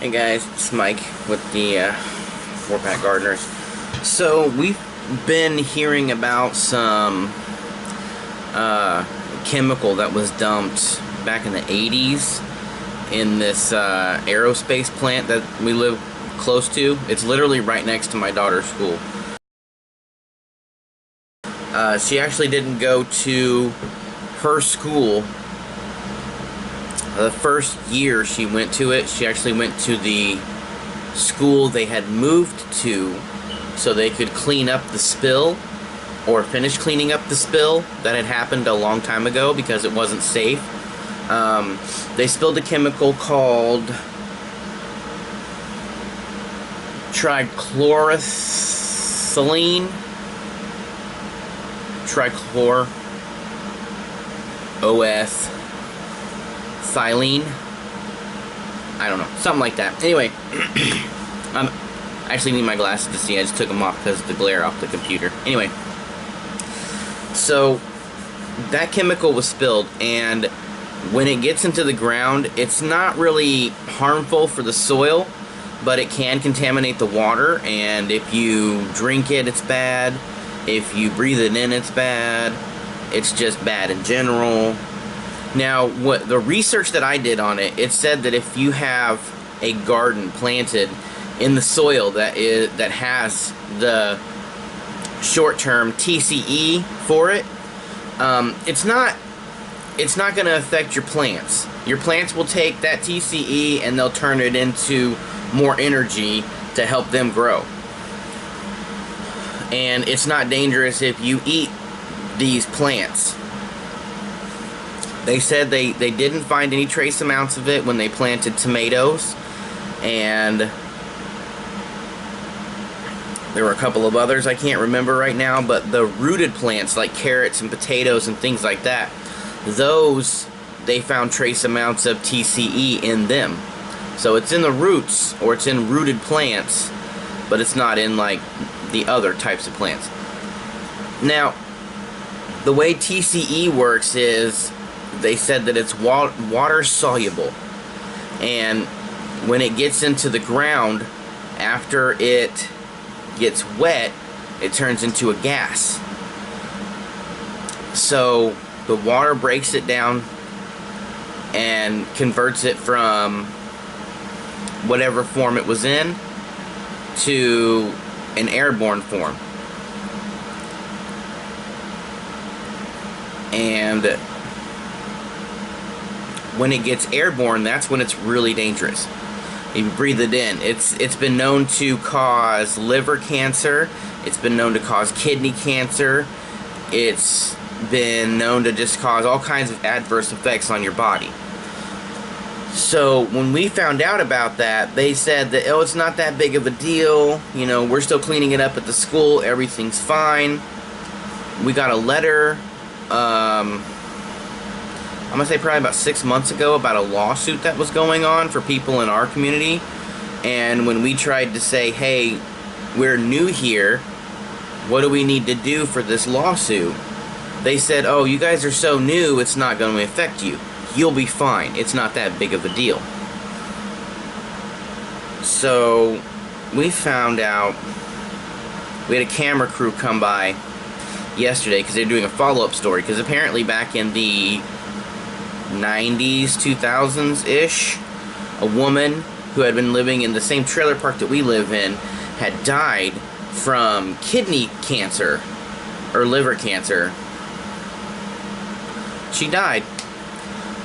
Hey guys, it's Mike with the War-Patt Gardeners. So we've been hearing about some chemical that was dumped back in the 80s in this aerospace plant that we live close to. It's literally right next to my daughter's school. She actually didn't go to her school. The first year she went to it, she actually went to the school they had moved to so they could clean up the spill, or finish cleaning up the spill that had happened a long time ago because it wasn't safe. They spilled a chemical called trichloroethylene. Trichloroethylene. I don't know, something like that. Anyway, I actually need my glasses to see. I just took them off because of the glare off the computer. Anyway, so that chemical was spilled, and when it gets into the ground, it's not really harmful for the soil, but it can contaminate the water, and if you drink it, it's bad. If you breathe it in, it's bad. It's just bad in general. Now, what the research that I did on it, it said that if you have a garden planted in the soil that has the short-term TCE for it, it's not going to affect your plants. Your plants will take that TCE and they'll turn it into more energy to help them grow. And it's not dangerous if you eat these plants. They said they didn't find any trace amounts of it when they planted tomatoes, and there were a couple of others I can't remember right now, but the rooted plants like carrots and potatoes and things like that, those they found trace amounts of TCE in them. So it's in the roots, or it's in rooted plants, but it's not in like the other types of plants. Now, the way TCE works is they said that it's water soluble, and when it gets into the ground, after it gets wet, it turns into a gas. So the water breaks it down and converts it from whatever form it was in to an airborne form. And when it gets airborne, that's when it's really dangerous. You breathe it in. It's been known to cause liver cancer. It's been known to cause kidney cancer. It's been known to just cause all kinds of adverse effects on your body. So when we found out about that, they said that, oh, it's not that big of a deal. You know, we're still cleaning it up at the school. Everything's fine. We got a letter, I'm going to say probably about 6 months ago, about a lawsuit that was going on for people in our community. And when we tried to say, hey, we're new here, what do we need to do for this lawsuit? They said, oh, you guys are so new, it's not going to affect you. You'll be fine. It's not that big of a deal. So we found out, we had a camera crew come by yesterday because they're doing a follow-up story, because apparently back in the 90s, 2000s-ish, a woman who had been living in the same trailer park that we live in had died from kidney cancer or liver cancer. She died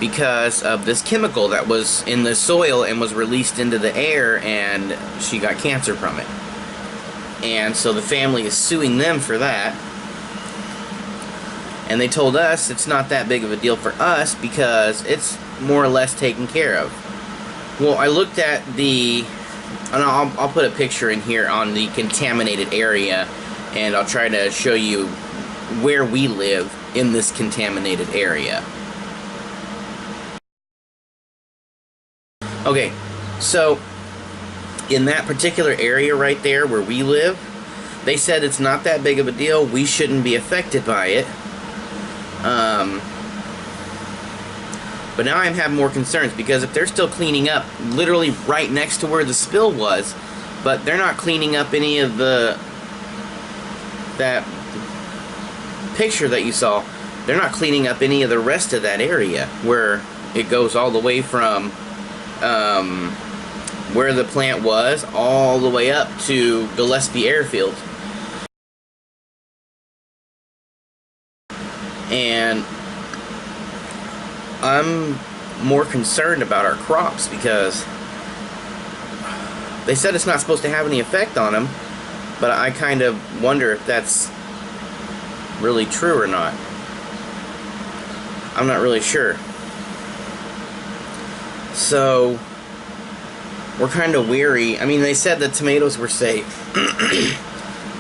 because of this chemical that was in the soil and was released into the air, and she got cancer from it. And so the family is suing them for that. And they told us it's not that big of a deal for us because it's more or less taken care of. Well, I looked at the, and I'll put a picture in here on the contaminated area, and I'll try to show you where we live in this contaminated area. Okay, so in that particular area right there where we live, they said it's not that big of a deal. We shouldn't be affected by it. But now I'm having more concerns, because if they're still cleaning up literally right next to where the spill was, but they're not cleaning up any of that picture that you saw, they're not cleaning up any of the rest of that area where it goes all the way from where the plant was all the way up to Gillespie Airfield. And I'm more concerned about our crops, because they said it's not supposed to have any effect on them, but I kind of wonder if that's really true or not. I'm not really sure. So we're kind of weary. I mean, they said the tomatoes were safe,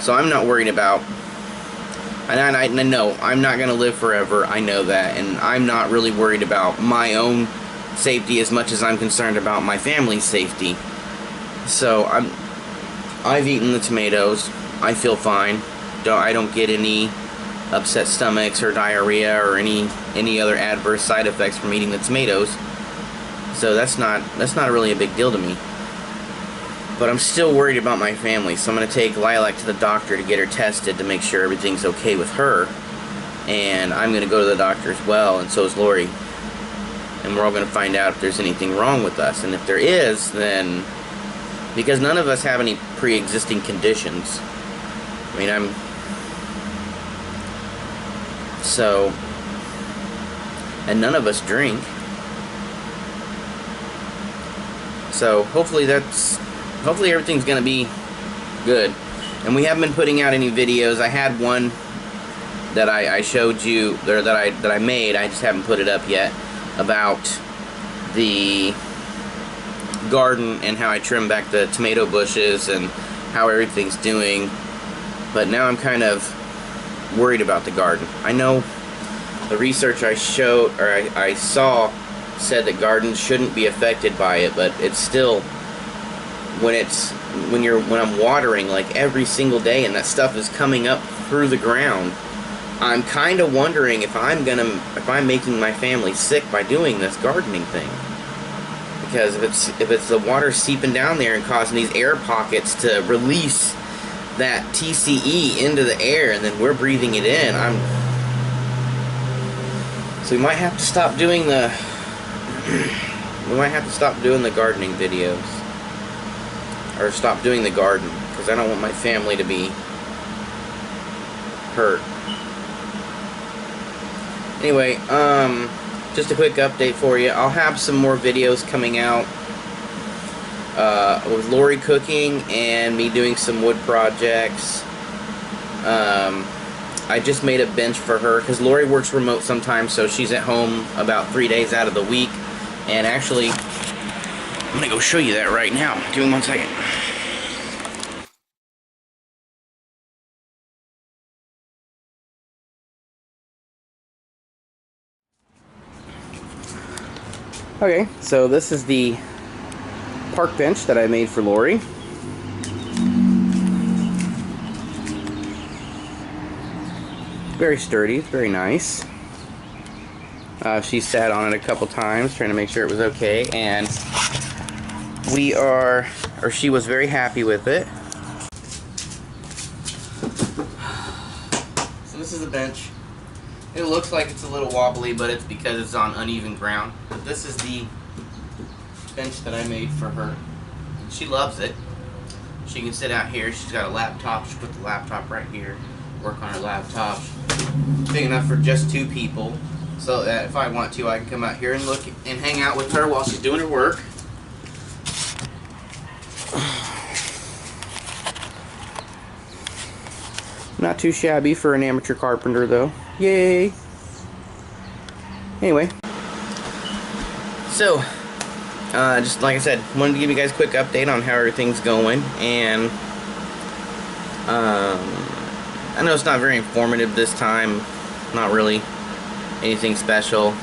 so I'm not worried about. And I know I'm not going to live forever. I know that, and I'm not really worried about my own safety as much as I'm concerned about my family's safety. So I've eaten the tomatoes. I feel fine. I don't get any upset stomachs or diarrhea or any other adverse side effects from eating the tomatoes. So that's not really a big deal to me. But I'm still worried about my family, so I'm going to take Lilac to the doctor to get her tested to make sure everything's okay with her. And I'm going to go to the doctor as well, and so is Lori. And we're all going to find out if there's anything wrong with us. And if there is, then... because none of us have any pre-existing conditions. I mean, so... and none of us drink. So hopefully everything's gonna be good. And we haven't been putting out any videos. I had one that I showed you, or that I made. I just haven't put it up yet, about the garden and how I trimmed back the tomato bushes and how everything's doing. But now I'm kind of worried about the garden. I know the research I showed, or I saw, said that gardens shouldn't be affected by it, but it's still, when I'm watering like every single day and that stuff is coming up through the ground, I'm kind of wondering if I'm making my family sick by doing this gardening thing. Because if it's the water seeping down there and causing these air pockets to release that TCE into the air, and then we're breathing it in, so we might have to stop doing the gardening videos, or stop doing the garden, because I don't want my family to be hurt. Anyway, just a quick update for you. I'll have some more videos coming out with Lori cooking and me doing some wood projects. I just made a bench for her, because Lori works remote sometimes, so she's at home about 3 days out of the week. And actually, I'm going to go show you that right now. Give me 1 second. Okay, so this is the park bench that I made for Lori. Very sturdy, it's very nice. She sat on it a couple times trying to make sure it was okay, and she was very happy with it. So this is the bench. It looks like it's a little wobbly, but it's because it's on uneven ground. But this is the bench that I made for her. She loves it. She can sit out here. She's got a laptop. She put the laptop right here. Work on her laptop. Big enough for just 2 people. So that if I want to, I can come out here and look and hang out with her while she's doing her work. Not too shabby for an amateur carpenter, though. Yay! Anyway, so just like I said, wanted to give you guys a quick update on how everything's going, and I know it's not very informative this time, not really anything special,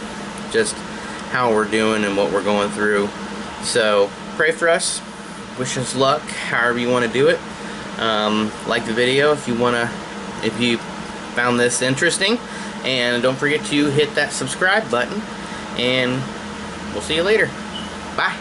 just how we're doing and what we're going through. So pray for us, wish us luck, however you want to do it. Like the video if you found this interesting, and don't forget to hit that subscribe button, and we'll see you later. Bye.